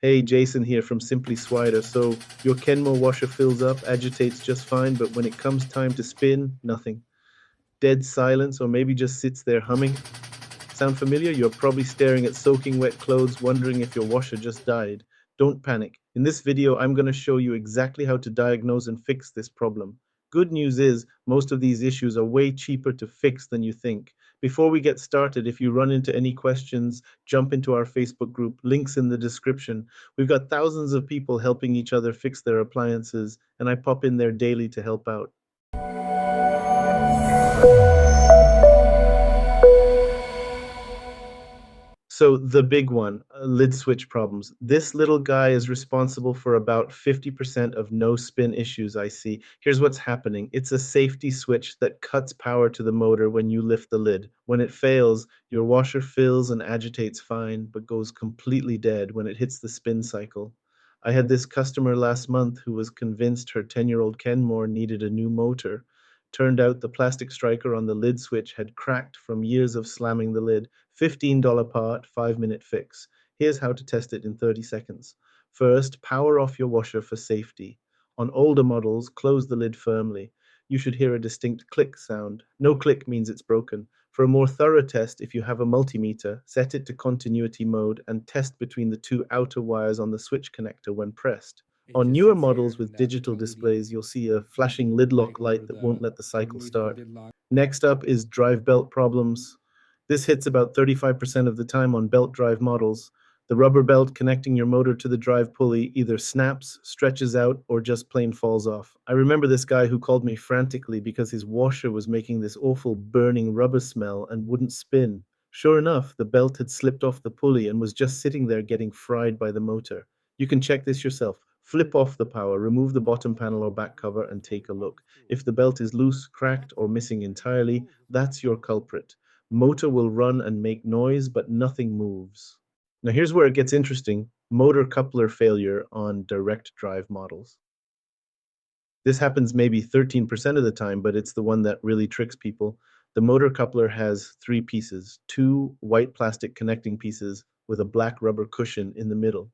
Hey, Jason here from Simply Swider. So, your Kenmore washer fills up, agitates just fine, but when it comes time to spin, nothing. Dead silence, or maybe just sits there humming. Sound familiar? You're probably staring at soaking wet clothes, wondering if your washer just died. Don't panic. In this video, I'm going to show you exactly how to diagnose and fix this problem. Good news is, most of these issues are way cheaper to fix than you think. Before we get started, if you run into any questions, jump into our Facebook group, links in the description. We've got thousands of people helping each other fix their appliances, and I pop in there daily to help out. So the big one, lid switch problems. This little guy is responsible for about 50% of no spin issues I see. Here's what's happening. It's a safety switch that cuts power to the motor when you lift the lid. When it fails, your washer fills and agitates fine, but goes completely dead when it hits the spin cycle. I had this customer last month who was convinced her 10-year-old Kenmore needed a new motor. Turned out the plastic striker on the lid switch had cracked from years of slamming the lid. $15 part, 5-minute fix. Here's how to test it in 30 seconds. First, power off your washer for safety. On older models, close the lid firmly. You should hear a distinct click sound. No click means it's broken. For a more thorough test, if you have a multimeter, set it to continuity mode and test between the two outer wires on the switch connector when pressed. On newer models with digital displays, you'll see a flashing lid lock light that won't let the cycle start. Next up is drive belt problems. This hits about 35% of the time on belt drive models. The rubber belt connecting your motor to the drive pulley either snaps, stretches out, or just plain falls off. I remember this guy who called me frantically because his washer was making this awful burning rubber smell and wouldn't spin. Sure enough, the belt had slipped off the pulley and was just sitting there getting fried by the motor. You can check this yourself. Flip off the power, remove the bottom panel or back cover, and take a look. If the belt is loose, cracked, or missing entirely, that's your culprit. Motor will run and make noise, but nothing moves. Now here's where it gets interesting. Motor coupler failure on direct drive models. This happens maybe 13% of the time, but it's the one that really tricks people. The motor coupler has three pieces, two white plastic connecting pieces with a black rubber cushion in the middle.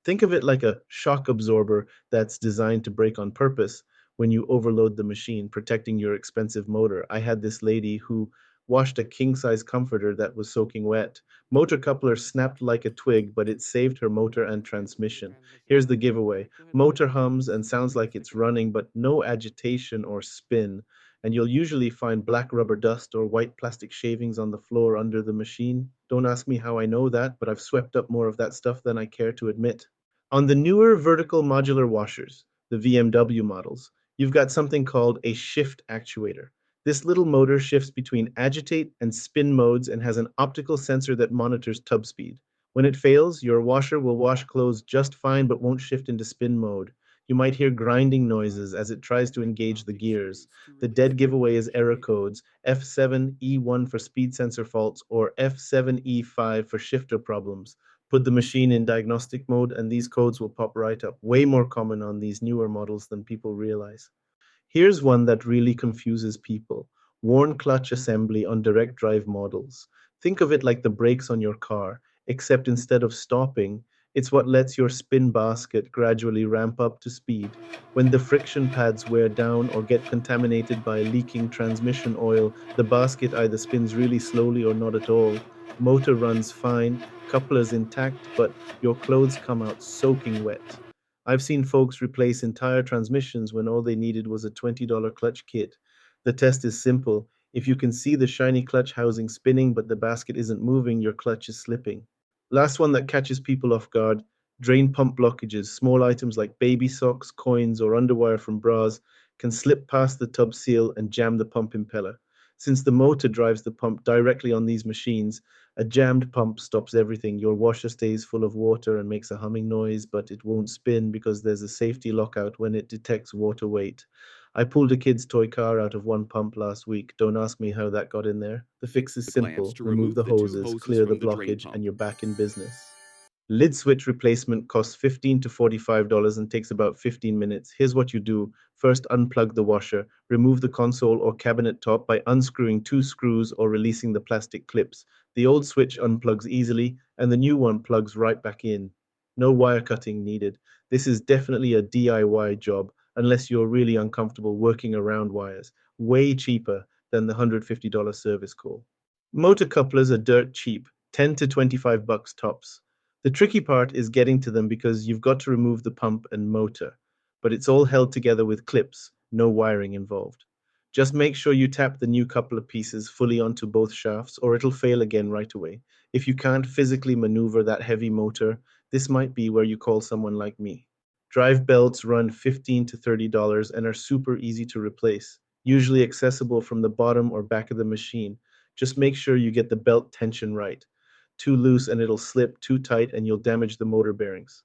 Think of it like a shock absorber that's designed to break on purpose when you overload the machine, protecting your expensive motor. I had this lady who washed a king-size comforter that was soaking wet. Motor coupler snapped like a twig, but it saved her motor and transmission. Here's the giveaway. Motor hums and sounds like it's running, but no agitation or spin. And you'll usually find black rubber dust or white plastic shavings on the floor under the machine. Don't ask me how I know that, but I've swept up more of that stuff than I care to admit. On the newer vertical modular washers, the VMW models, you've got something called a shift actuator. This little motor shifts between agitate and spin modes and has an optical sensor that monitors tub speed. When it fails, your washer will wash clothes just fine but won't shift into spin mode. You might hear grinding noises as it tries to engage the gears. The dead giveaway is error codes F7E1 for speed sensor faults or F7E5 for shifter problems. Put the machine in diagnostic mode and these codes will pop right up. Way more common on these newer models than people realize. Here's one that really confuses people. Worn clutch assembly on direct drive models. Think of it like the brakes on your car, except instead of stopping, it's what lets your spin basket gradually ramp up to speed. When the friction pads wear down or get contaminated by leaking transmission oil, the basket either spins really slowly or not at all. Motor runs fine, couplers intact, but your clothes come out soaking wet. I've seen folks replace entire transmissions when all they needed was a $20 clutch kit. The test is simple. If you can see the shiny clutch housing spinning but the basket isn't moving, your clutch is slipping. Last one that catches people off guard, drain pump blockages. Small items like baby socks, coins, or underwire from bras can slip past the tub seal and jam the pump impeller. Since the motor drives the pump directly on these machines, a jammed pump stops everything. Your washer stays full of water and makes a humming noise, but it won't spin because there's a safety lockout when it detects water weight. I pulled a kid's toy car out of one pump last week. Don't ask me how that got in there. The fix is simple. Remove the hoses, clear the blockage, and you're back in business. Lid switch replacement costs $15 to $45 and takes about 15 minutes. Here's what you do. First, unplug the washer. Remove the console or cabinet top by unscrewing two screws or releasing the plastic clips. The old switch unplugs easily, and the new one plugs right back in. No wire cutting needed. This is definitely a DIY job unless you're really uncomfortable working around wires. Way cheaper than the $150 service call. Motor couplers are dirt cheap, 10 to 25 bucks tops. The tricky part is getting to them because you've got to remove the pump and motor, but it's all held together with clips, no wiring involved. Just make sure you tap the new coupler pieces fully onto both shafts or it'll fail again right away. If you can't physically maneuver that heavy motor, this might be where you call someone like me. Drive belts run $15 to $30 and are super easy to replace, usually accessible from the bottom or back of the machine. Just make sure you get the belt tension right. Too loose and it'll slip, too tight and you'll damage the motor bearings.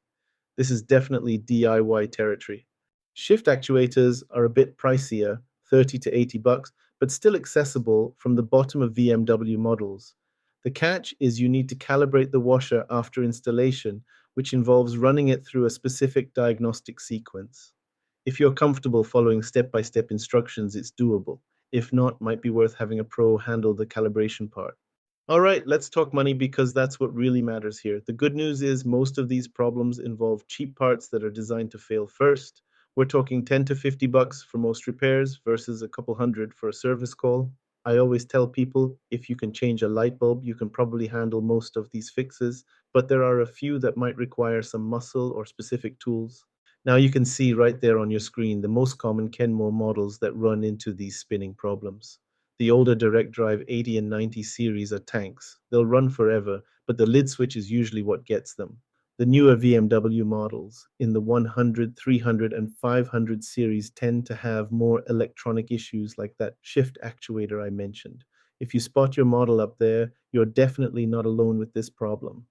This is definitely DIY territory. Shift actuators are a bit pricier, 30 to 80 bucks, but still accessible from the bottom of BMW models. The catch is you need to calibrate the washer after installation, which involves running it through a specific diagnostic sequence. If you're comfortable following step-by-step instructions, it's doable. If not, might be worth having a pro handle the calibration part. All right, let's talk money because that's what really matters here. The good news is most of these problems involve cheap parts that are designed to fail first. We're talking 10 to 50 bucks for most repairs versus a couple hundred for a service call. I always tell people if you can change a light bulb, you can probably handle most of these fixes, but there are a few that might require some muscle or specific tools. Now you can see right there on your screen the most common Kenmore models that run into these spinning problems. The older direct drive 80 and 90 series are tanks. They'll run forever, but the lid switch is usually what gets them. The newer BMW models in the 100, 300, and 500 series tend to have more electronic issues like that shift actuator I mentioned. If you spot your model up there, you're definitely not alone with this problem.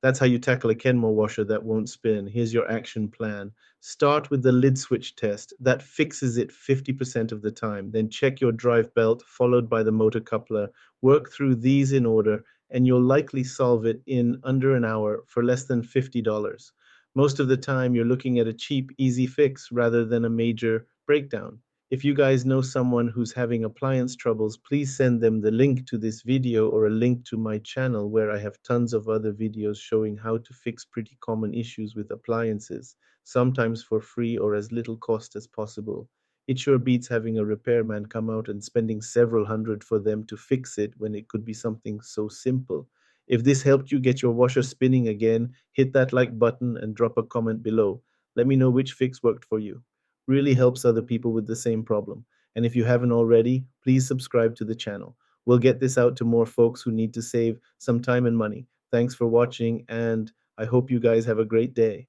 That's how you tackle a Kenmore washer that won't spin. Here's your action plan. Start with the lid switch test. That fixes it 50% of the time. Then check your drive belt, followed by the motor coupler. Work through these in order, and you'll likely solve it in under an hour for less than $50. Most of the time, you're looking at a cheap, easy fix rather than a major breakdown. If you guys know someone who's having appliance troubles, please send them the link to this video or a link to my channel where I have tons of other videos showing how to fix pretty common issues with appliances, sometimes for free or as little cost as possible. It sure beats having a repairman come out and spending several hundred for them to fix it when it could be something so simple. If this helped you get your washer spinning again, hit that like button and drop a comment below. Let me know which fix worked for you. Really helps other people with the same problem. And if you haven't already, please subscribe to the channel. We'll get this out to more folks who need to save some time and money. Thanks for watching, and I hope you guys have a great day.